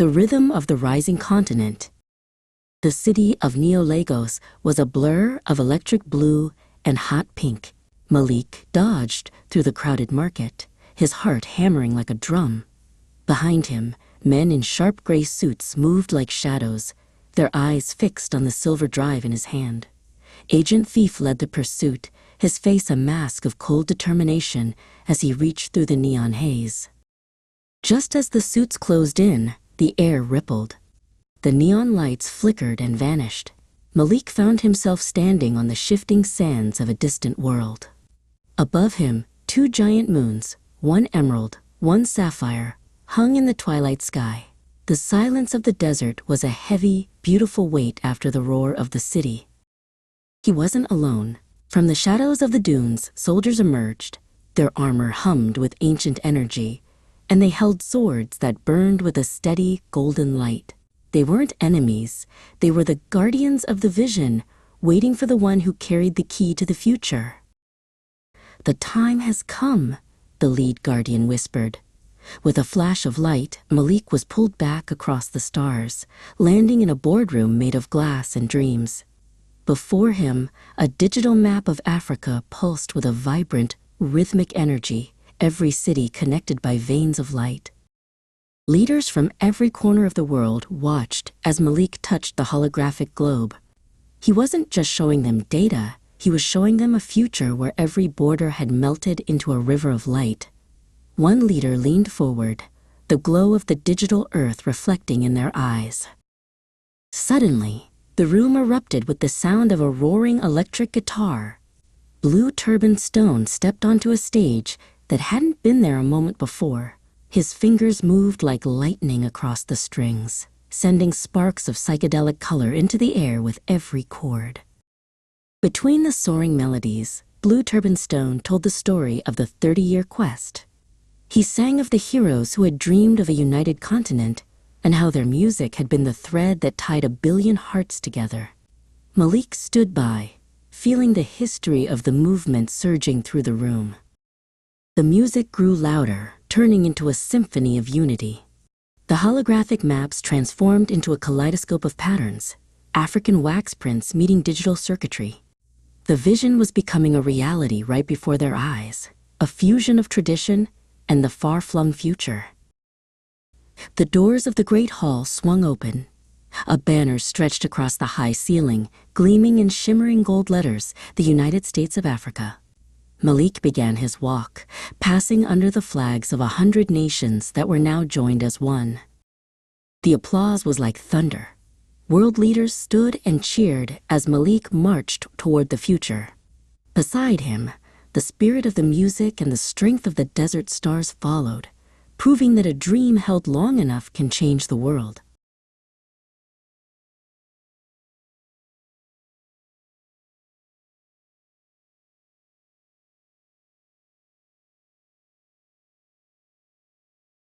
the rhythm of the rising continent. The city of Neo-Lagos was a blur of electric blue and hot pink. Malik dodged through the crowded market, his heart hammering like a drum. Behind him, men in sharp gray suits moved like shadows, their eyes fixed on the silver drive in his hand. Agent Thief led the pursuit, his face a mask of cold determination as he reached through the neon haze. Just as the suits closed in, the air rippled. The neon lights flickered and vanished. Malik found himself standing on the shifting sands of a distant world. Above him, two giant moons, one emerald, one sapphire, hung in the twilight sky. The silence of the desert was a heavy, beautiful weight after the roar of the city. He wasn't alone. From the shadows of the dunes, soldiers emerged. Their armor hummed with ancient energy, and they held swords that burned with a steady, golden light. They weren't enemies. They were the guardians of the vision, waiting for the one who carried the key to the future. "The time has come," the lead guardian whispered. With a flash of light, Malik was pulled back across the stars, landing in a boardroom made of glass and dreams. Before him, a digital map of Africa pulsed with a vibrant, rhythmic energy, every city connected by veins of light. Leaders from every corner of the world watched as Malik touched the holographic globe. He wasn't just showing them data, he was showing them a future where every border had melted into a river of light. One leader leaned forward, the glow of the digital earth reflecting in their eyes. Suddenly, the room erupted with the sound of a roaring electric guitar. Blue Turban Stone stepped onto a stage that hadn't been there a moment before. His fingers moved like lightning across the strings, sending sparks of psychedelic color into the air with every chord. Between the soaring melodies, Blue Turban Stone told the story of the 30-year quest. He sang of the heroes who had dreamed of a united continent and how their music had been the thread that tied a billion hearts together. Malik stood by, feeling the history of the movement surging through the room. The music grew louder, turning into a symphony of unity. The holographic maps transformed into a kaleidoscope of patterns, African wax prints meeting digital circuitry. The vision was becoming a reality right before their eyes, a fusion of tradition and the far-flung future. The doors of the great hall swung open. A banner stretched across the high ceiling, gleaming in shimmering gold letters, the United States of Africa. Malik began his walk, passing under the flags of 100 nations that were now joined as one. The applause was like thunder. World leaders stood and cheered as Malik marched toward the future. Beside him, the spirit of the music and the strength of the desert stars followed, proving that a dream held long enough can change the world.